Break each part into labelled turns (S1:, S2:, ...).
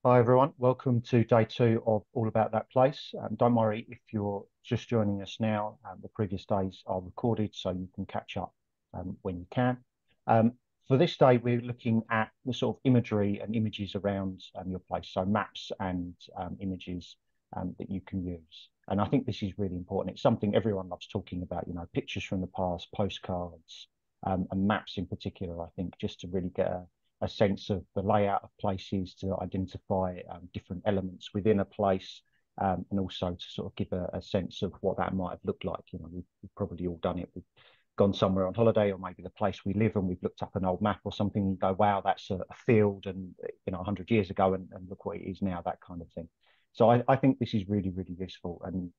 S1: Hi everyone, welcome to day two of All About That Place. Don't worry if you're just joining us now. The previous days are recorded, so you can catch up when you can. Um, for this day, we're looking at the sort of imagery and images around your place, so maps and images that you can use. And I think this is really important. It's something everyone loves talking about, pictures from the past, postcards, and maps in particular, I think, just to really get a sense of the layout of places, to identify different elements within a place, and also to sort of give a sense of what that might have looked like. We've probably all done it. We've gone somewhere on holiday, or maybe the place we live, and we've looked up an old map or something and go, wow, that's a field, and 100 years ago, and look what it is now, that kind of thing. So I think this is really, really useful, and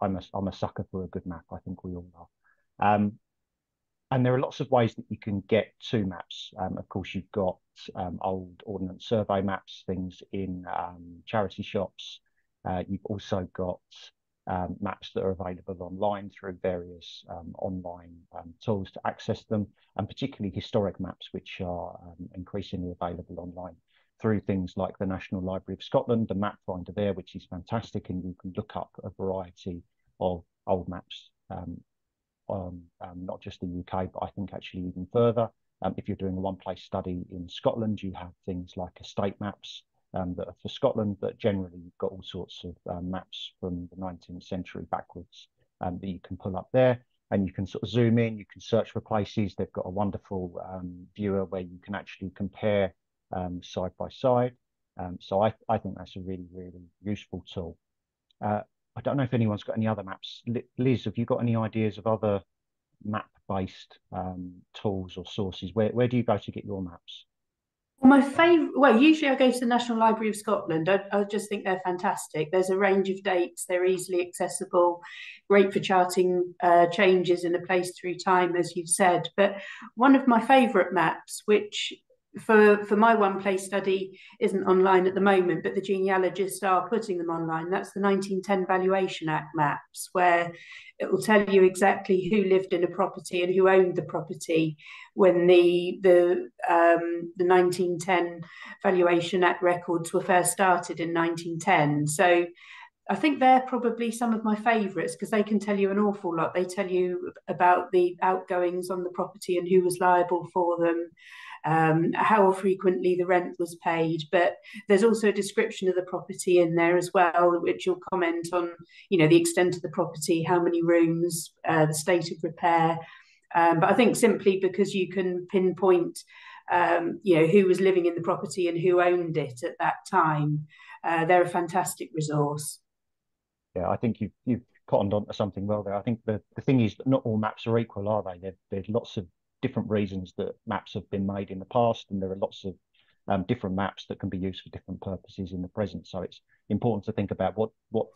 S1: I'm a sucker for a good map. I think we all are. And there are lots of ways that you can get to maps. Of course, you've got old Ordnance Survey maps, things in charity shops. You've also got maps that are available online through various online tools to access them, and particularly historic maps, which are increasingly available online through things like the National Library of Scotland, the map finder there, which is fantastic, and you can look up a variety of old maps on not just the UK, but I think actually even further. If you're doing a one-place study in Scotland, you have things like estate maps that are for Scotland, but generally you've got all sorts of maps from the 19th century backwards that you can pull up there. And you can sort of zoom in, you can search for places. They've got a wonderful viewer where you can actually compare side by side. So I think that's a really, really useful tool. Uh, I don't know if anyone's got any other maps. Liz, have you got any ideas of other map-based tools or sources? Where do you go to get your maps?
S2: Well, my favourite, well, usually I go to the National Library of Scotland. I just think they're fantastic. There's a range of dates, they're easily accessible, great for charting changes in a place through time, as you've said. But one of my favourite maps, which for my one place study isn't online at the moment, but the genealogists are putting them online. That's the 1910 Valuation Act maps, where it will tell you exactly who lived in a property and who owned the property when the 1910 Valuation Act records were first started in 1910. So I think they're probably some of my favourites because they can tell you an awful lot. They tell you about the outgoings on the property and who was liable for them, how frequently the rent was paid. But there's also a description of the property in there as well, which will comment on, the extent of the property, how many rooms, the state of repair. But I think simply because you can pinpoint, who was living in the property and who owned it at that time, they're a fantastic resource.
S1: Yeah, I think you've cottoned on to something well there. I think the thing is that not all maps are equal, are they? There's lots of different reasons that maps have been made in the past, and there are lots of different maps that can be used for different purposes in the present. So it's important to think about what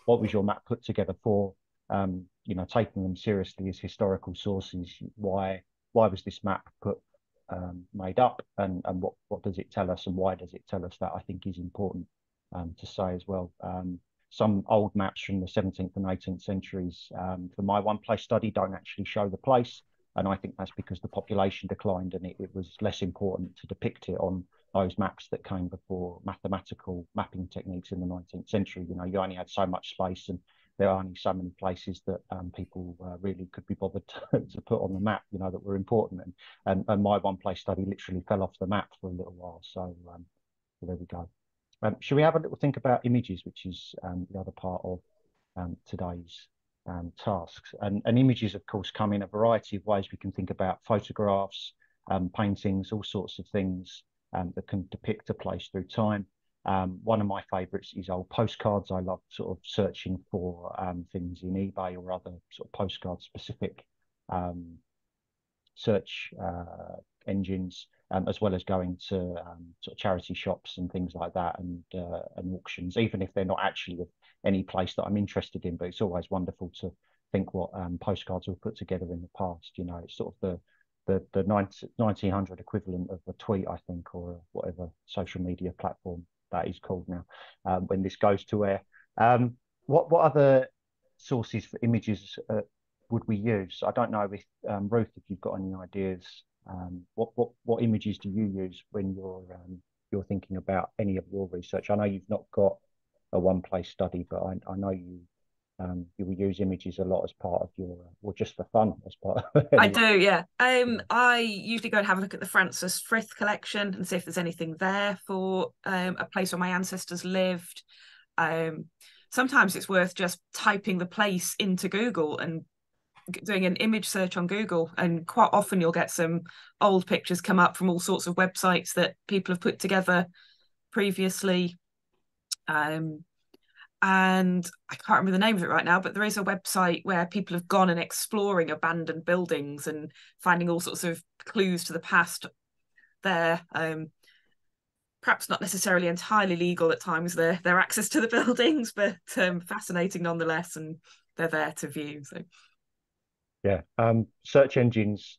S1: was your map put together for. Taking them seriously as historical sources. Why was this map put made up, and what does it tell us, and why does it tell us that? I think is important to say as well. Some old maps from the 17th and 18th centuries for my one place study don't actually show the place. And I think that's because the population declined, and it was less important to depict it on those maps that came before mathematical mapping techniques in the 19th century. You only had so much space, and there are only so many places that people really could be bothered to put on the map, that were important. And my one place study literally fell off the map for a little while. So there we go. Should we have a little think about images, which is the other part of today's tasks? And images, of course, come in a variety of ways. We can think about photographs, paintings, all sorts of things that can depict a place through time. One of my favourites is old postcards. I love sort of searching for things in eBay or other sort of postcard specific um, search engines, as well as going to sort of charity shops and things like that, and auctions, even if they're not actually of any place that I'm interested in. But it's always wonderful to think what postcards were put together in the past. It's sort of the 1900 equivalent of a tweet, I think, or whatever social media platform that is called now, when this goes to air. What other sources for images would we use? I don't know if Ruth, if you've got any ideas. What images do you use when you're you're thinking about any of your research. I know you've not got a one place study, but I know you will use images a lot as part of your, or just for fun as part of
S3: I
S1: any.
S3: do, yeah. I usually go and have a look at the Francis Frith collection and see if there's anything there for a place where my ancestors lived. Sometimes it's worth just typing the place into Google and doing an image search on Google, and quite often you'll get some old pictures come up from all sorts of websites that people have put together previously. And I can't remember the name of it right now, but there is a website where people have gone and exploring abandoned buildings and finding all sorts of clues to the past there. Perhaps not necessarily entirely legal at times, their access to the buildings, but fascinating nonetheless, and they're there to view. So
S1: Yeah, search engines,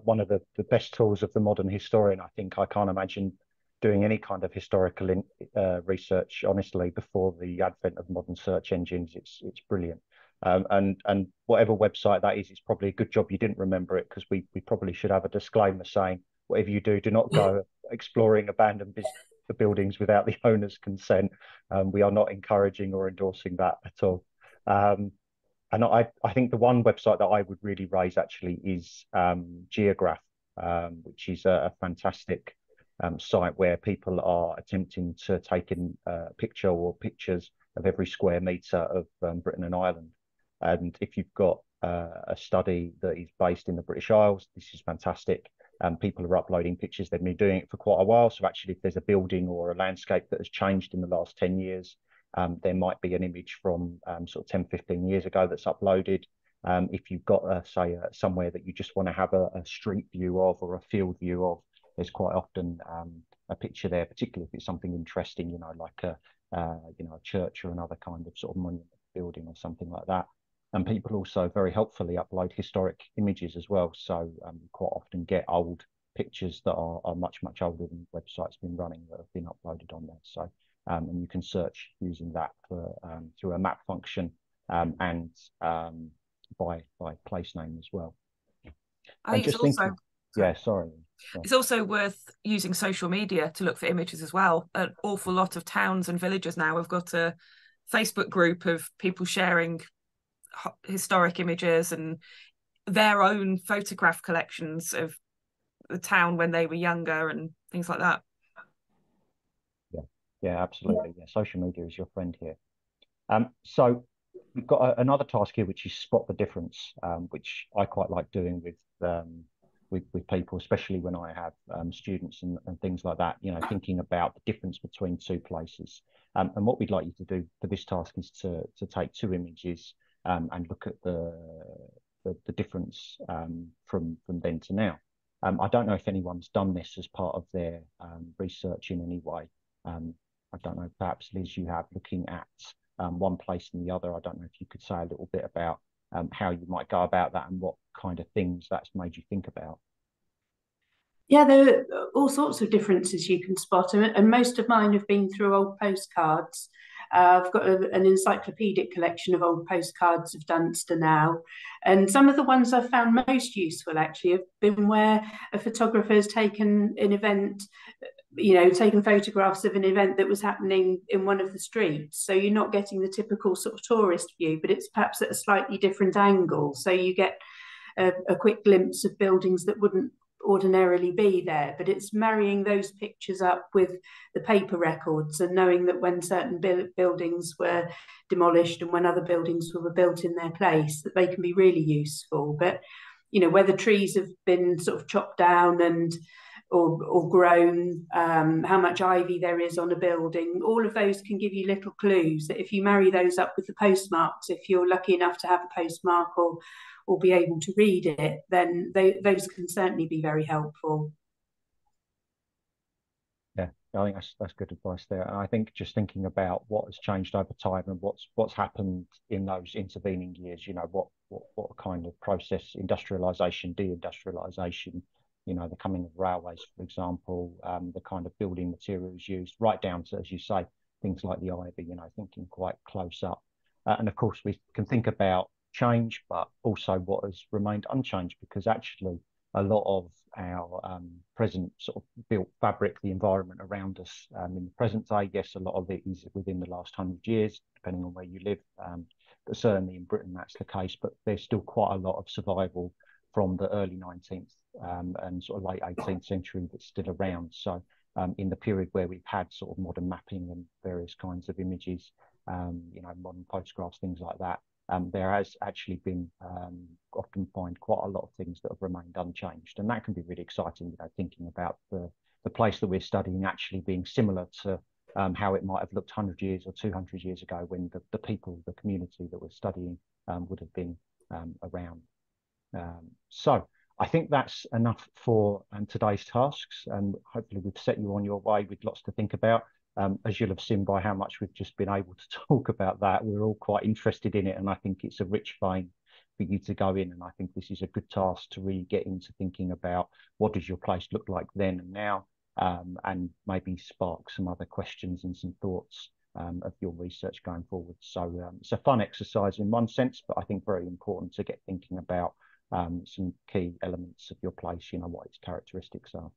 S1: one of the best tools of the modern historian. I think I can't imagine doing any kind of historical research, honestly, before the advent of modern search engines. It's brilliant. And whatever website that is, it's probably a good job you didn't remember it, because we probably should have a disclaimer saying, whatever you do, do not go exploring abandoned buildings without the owner's consent. We are not encouraging or endorsing that at all. And I think the one website that I would really raise actually is Geograph, which is a fantastic site where people are attempting to take in a picture or pictures of every square metre of Britain and Ireland. And if you've got a study that is based in the British Isles, this is fantastic. People are uploading pictures. They've been doing it for quite a while. So actually, if there's a building or a landscape that has changed in the last 10 years, there might be an image from sort of 10, 15 years ago that's uploaded. If you've got, say, somewhere that you just want to have a street view of or a field view of, there's quite often a picture there, particularly if it's something interesting, you know, like a church or another kind of sort of monument building or something like that. And people also very helpfully upload historic images as well. So you quite often get old pictures that are much, much older than the website's been running that have been uploaded on there. So and you can search using that for through a map function and by place name as well.
S3: I think
S1: just thinking, yeah, sorry.
S3: It's also worth using social media to look for images as well. An awful lot of towns and villages now have got a Facebook group of people sharing historic images and their own photograph collections of the town when they were younger and things like that.
S1: Yeah, absolutely. Yeah, social media is your friend here. So we've got another task here, which is spot the difference, which I quite like doing with people, especially when I have students and things like that. You know, thinking about the difference between two places. And what we'd like you to do for this task is to take two images and look at the difference from then to now. I don't know if anyone's done this as part of their research in any way. I don't know, perhaps Liz, you have, looking at one place and the other. I don't know if you could say a little bit about how you might go about that and what kind of things that's made you think about.
S2: Yeah, there are all sorts of differences you can spot, and most of mine have been through old postcards. I've got an encyclopedic collection of old postcards of Dunster now, and some of the ones I've found most useful actually have been where a photographer has taken an event, you know, taken photographs of an event that was happening in one of the streets. So you're not getting the typical sort of tourist view, but it's perhaps at a slightly different angle. So you get a quick glimpse of buildings that wouldn't ordinarily be there, but it's marrying those pictures up with the paper records and knowing that when certain buildings were demolished and when other buildings were built in their place, that they can be really useful. But you know, whether trees have been sort of chopped down and or grown, how much ivy there is on a building, all of those can give you little clues that if you marry those up with the postmarks, if you're lucky enough to have a postmark or be able to read it, then those can certainly be very helpful.
S1: Yeah, I think that's good advice there. And I think just thinking about what has changed over time and what's happened in those intervening years, you know, what kind of process, industrialization, deindustrialization, you know, the coming of railways, for example, the kind of building materials used, right down to, as you say, things like the ivy, you know, thinking quite close up. And of course, we can think about change, but also what has remained unchanged, because actually a lot of our present sort of built fabric, the environment around us in the present day. Yes, a lot of it is within the last 100 years, depending on where you live. But certainly in Britain, that's the case. But there's still quite a lot of survival from the early 19th and sort of late 18th century that's still around. So in the period where we've had sort of modern mapping and various kinds of images, modern photographs, things like that, there has actually been often find quite a lot of things that have remained unchanged, and that can be really exciting. Thinking about the place that we're studying actually being similar to how it might have looked 100 years or 200 years ago when the people, the community that we're studying would have been around. So I think that's enough for today's tasks, and hopefully we've set you on your way with lots to think about. As you'll have seen by how much we've just been able to talk about that, we're all quite interested in it, and I think it's a rich vein for you to go in. And I think this is a good task to really get into thinking about what does your place look like then and now, and maybe spark some other questions and some thoughts of your research going forward. So it's a fun exercise in one sense, but I think very important to get thinking about some key elements of your place, what its characteristics are.